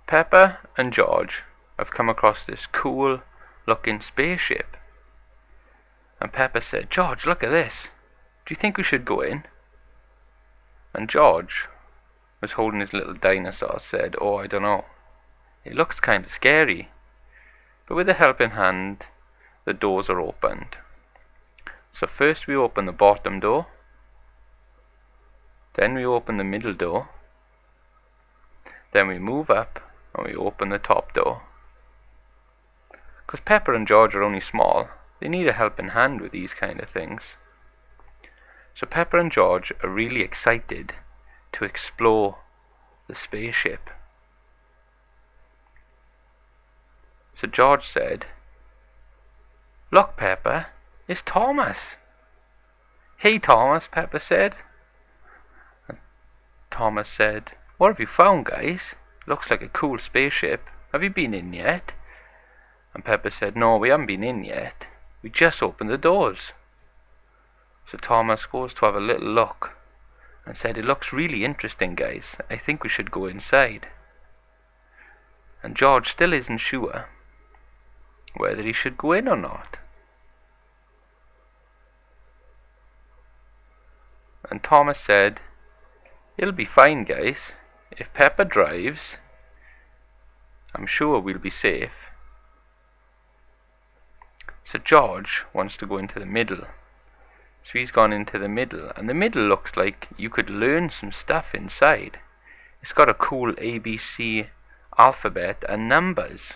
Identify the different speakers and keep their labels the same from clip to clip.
Speaker 1: Peppa and George have come across this cool looking spaceship. And Peppa said, "George, look at this. Do you think we should go in?" And George was holding his little dinosaur, said, "Oh, I don't know. It looks kind of scary." But with a helping hand, the doors are opened. So first we open the bottom door, then we open the middle door, then we move up and we open the top door. Because Peppa and George are only small, they need a helping hand with these kind of things. So Peppa and George are really excited to explore the spaceship. So George said, "Look, Peppa, it's Thomas." "Hey, Thomas," Peppa said. And Thomas said, "What have you found, guys? Looks like a cool spaceship. Have you been in yet?" And Peppa said, "No, we haven't been in yet. We just opened the doors." So Thomas goes to have a little look and said, "It looks really interesting, guys. I think we should go inside." And George still isn't sure whether he should go in or not. And Thomas said, "It'll be fine, guys. If Peppa drives, I'm sure we'll be safe." So George wants to go into the middle. So he's gone into the middle, and the middle looks like you could learn some stuff inside. It's got a cool ABC alphabet and numbers.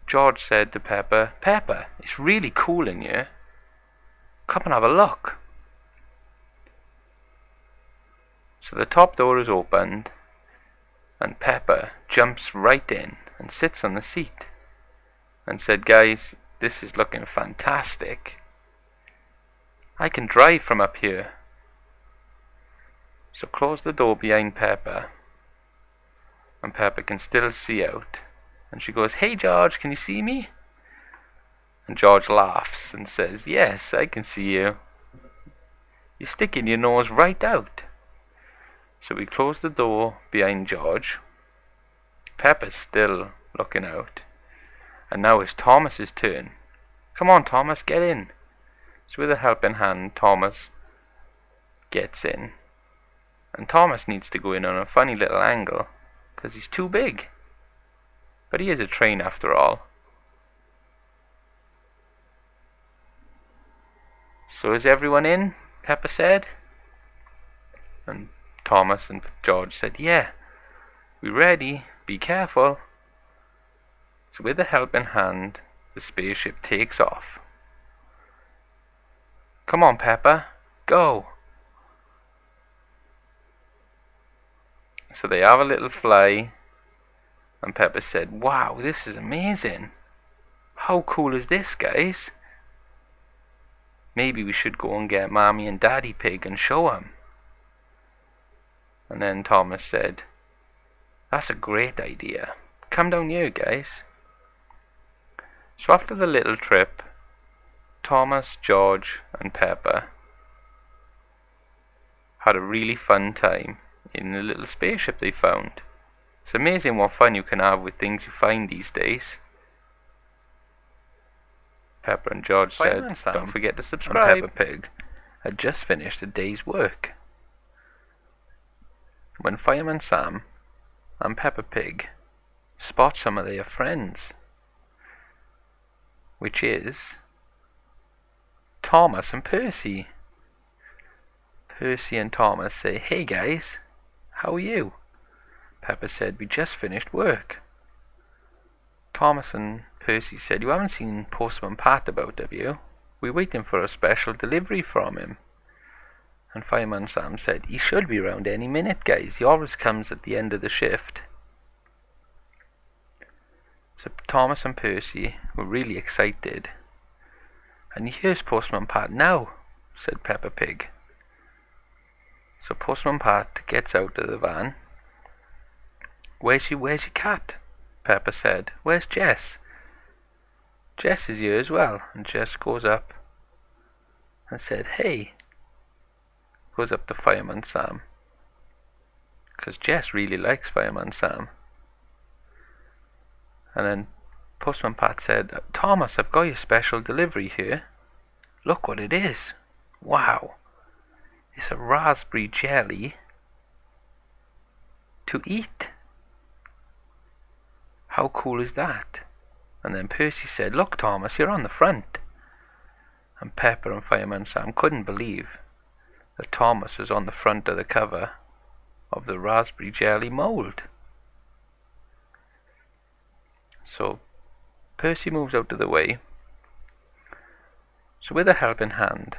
Speaker 1: George said to Peppa, "Peppa, it's really cool in here. Come and have a look." So the top door is opened, and Peppa jumps right in and sits on the seat and said, "Guys, this is looking fantastic. I can drive from up here." So close the door behind Peppa, and Peppa can still see out. And she goes, "Hey George, can you see me?" And George laughs and says, "Yes, I can see you. You're sticking your nose right out." So we close the door behind George. Peppa's still looking out. And now it's Thomas's turn. "Come on, Thomas, get in." So with a helping hand, Thomas gets in. And Thomas needs to go in on a funny little angle because he's too big. But he is a train after all. "So is everyone in?" Peppa said. And Thomas and George said, "Yeah, we ready. Be careful." So with a helping hand, the spaceship takes off. "Come on, Peppa, go." So they have a little fly, and Peppa said, "Wow, this is amazing. How cool is this, guys? Maybe we should go and get Mommy and Daddy Pig and show them." And then Thomas said, "That's a great idea. Come down here, guys." So after the little trip, Thomas, George and Peppa had a really fun time in the little spaceship they found. It's amazing what fun you can have with things you find these days. Peppa and George said, "Don't forget to subscribe." And Peppa Pig had just finished a day's work when Fireman Sam and Peppa Pig spot some of their friends, which is Thomas and Percy. Percy and Thomas say, "Hey guys, how are you?" Peppa said, "We just finished work." Thomas and Percy said, "You haven't seen Postman Pat about, have you? We're waiting for a special delivery from him." And Fireman Sam said, "He should be around any minute, guys. He always comes at the end of the shift." So Thomas and Percy were really excited. "And here's Postman Pat now," said Peppa Pig. So Postman Pat gets out of the van. Where's your cat?" Peppa said. "Where's Jess?" "Jess is here as well." And Jess goes up and said, "Hey." Goes up to Fireman Sam, because Jess really likes Fireman Sam. And then Postman Pat said, Thomas, I've got your special delivery here. Look what it is. Wow. It's a raspberry jelly to eat. How cool is that? And then Percy said, look, Thomas, you're on the front. And Peppa and Fireman Sam couldn't believe that Thomas was on the front of the cover of the raspberry jelly mould. So Percy moves out of the way. So with a helping hand,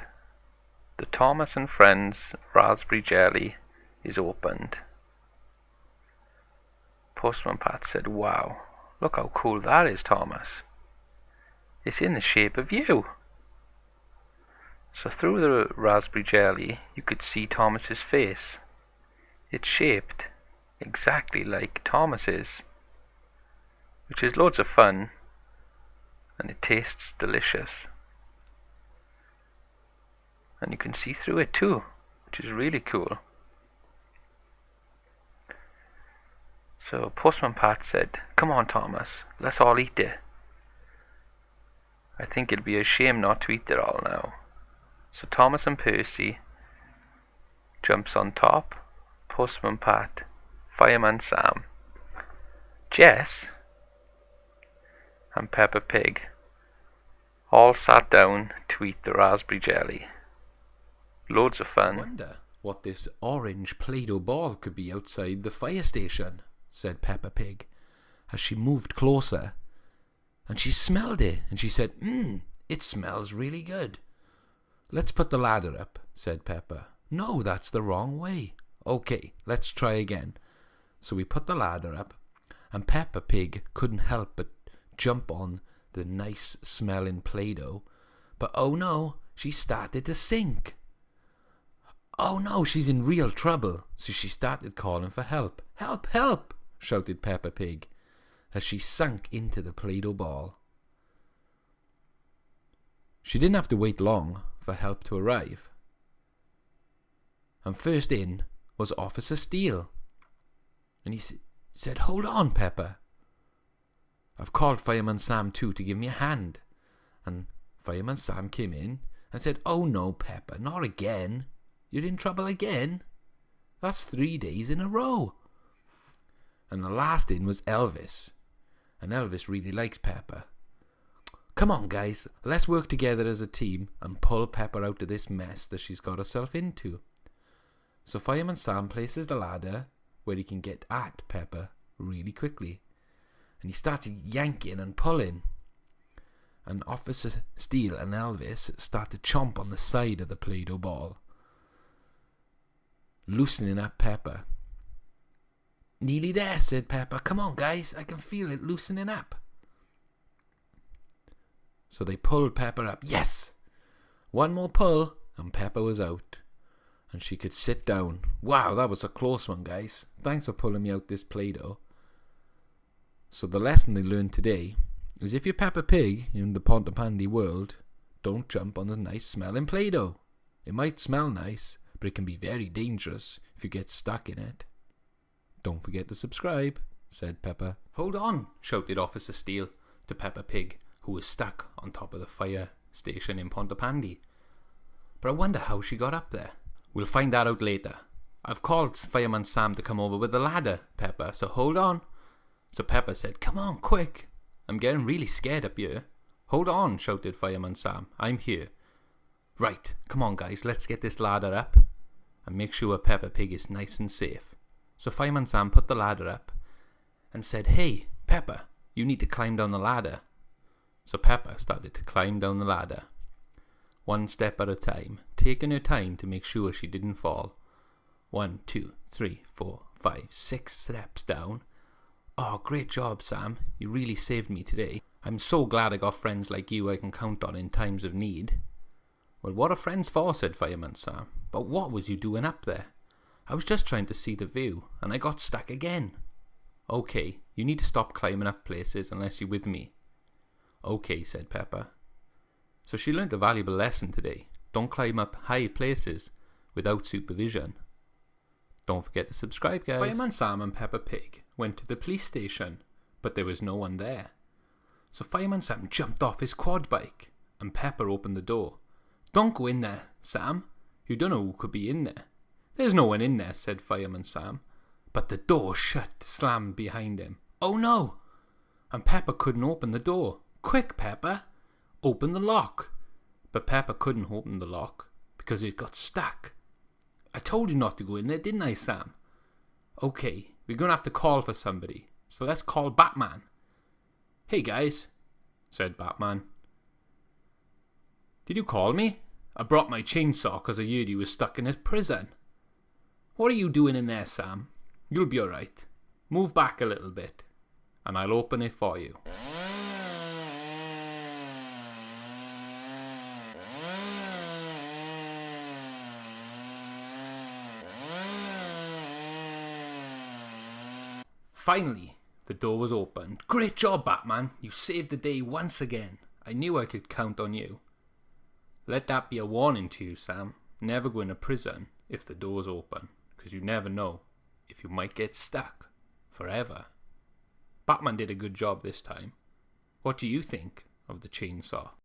Speaker 1: the Thomas and Friends raspberry jelly is opened. Postman Pat said, wow, look how cool that is, Thomas. It's in the shape of you. So through the raspberry jelly, you could see Thomas's face. It's shaped exactly like Thomas's, which is loads of fun, and it tastes delicious. And you can see through it too, which is really cool. So Postman Pat said, come on, Thomas, let's all eat it. I think it'd be a shame not to eat it all now. So Thomas and Percy jumps on top, Postman Pat, Fireman Sam, Jess and Peppa Pig all sat down to eat the raspberry jelly. Loads of fun.
Speaker 2: I wonder what this orange Play-Doh ball could be outside the fire station, said Peppa Pig, as she moved closer. And she smelled it, and she said, it smells really good. Let's put the ladder up, said Peppa. No, that's the wrong way. Okay, let's try again. So we put the ladder up, and Peppa Pig couldn't help but jump on the nice smelling Play-Doh. But oh no, she started to sink. Oh no, she's in real trouble. So she started calling for help. Help, help, shouted Peppa Pig as she sank into the Play-Doh ball. She didn't have to wait long for help to arrive. And first in was Officer Steele. And he said, hold on, Peppa. I've called Fireman Sam too to give me a hand. And Fireman Sam came in and said, oh no, Peppa, not again. You're in trouble again? That's 3 days in a row. And the last in was Elvis. And Elvis really likes Peppa. Come on, guys, let's work together as a team and pull Peppa out of this mess that she's got herself into. So Fireman Sam places the ladder where he can get at Peppa really quickly. And he started yanking and pulling. And Officer Steele and Elvis start to chomp on the side of the Play-Doh ball, loosening up Peppa. Nearly there, said Peppa. Come on, guys, I can feel it loosening up. So they pulled Peppa up. Yes! One more pull, and Peppa was out. And she could sit down. Wow, that was a close one, guys. Thanks for pulling me out this Play-Doh. So the lesson they learned today is if you're Peppa Pig in the Pontypandy world, don't jump on the nice smelling Play-Doh. It might smell nice, but it can be very dangerous if you get stuck in it. Don't forget to subscribe, said Peppa. Hold on, shouted Officer Steele to Peppa Pig, who was stuck on top of the fire station in Pontypandy. But I wonder how she got up there. We'll find that out later. I've called Fireman Sam to come over with the ladder, Peppa, so hold on. So Peppa said, come on, quick. I'm getting really scared up here. Hold on, shouted Fireman Sam. I'm here. Right, come on guys, let's get this ladder up and make sure Peppa Pig is nice and safe. So Fireman Sam put the ladder up and said, hey, Peppa, you need to climb down the ladder. So Peppa started to climb down the ladder, one step at a time, taking her time to make sure she didn't fall. 1, 2, 3, 4, 5, 6 steps down. Oh, great job, Sam. You really saved me today. I'm so glad I got friends like you I can count on in times of need. Well, what are friends for, said Fireman Sam. But what was you doing up there? I was just trying to see the view, and I got stuck again. Okay, you need to stop climbing up places unless you're with me. Okay, said Peppa. So she learnt a valuable lesson today. Don't climb up high places without supervision. Don't forget to subscribe, guys. Fireman Sam and Peppa Pig went to the police station, but there was no one there. So Fireman Sam jumped off his quad bike, and Peppa opened the door. "Don't go in there, Sam. You don't know who could be in there." "There's no one in there," said Fireman Sam. But the door slammed behind him. "Oh no!" And Peppa couldn't open the door. "Quick, Peppa! Open the lock!" But Peppa couldn't open the lock because it got stuck. "I told you not to go in there, didn't I, Sam?" "Okay, we're going to have to call for somebody. So let's call Batman." "Hey guys," said Batman. "Did you call me? I brought my chainsaw because I heard you were stuck in a prison." "What are you doing in there, Sam? You'll be alright. Move back a little bit, and I'll open it for you." Finally, the door was opened. "Great job, Batman. You saved the day once again. I knew I could count on you." Let that be a warning to you, Sam. Never go into prison if the door's open, because you never know if you might get stuck forever. Batman did a good job this time. What do you think of the chainsaw?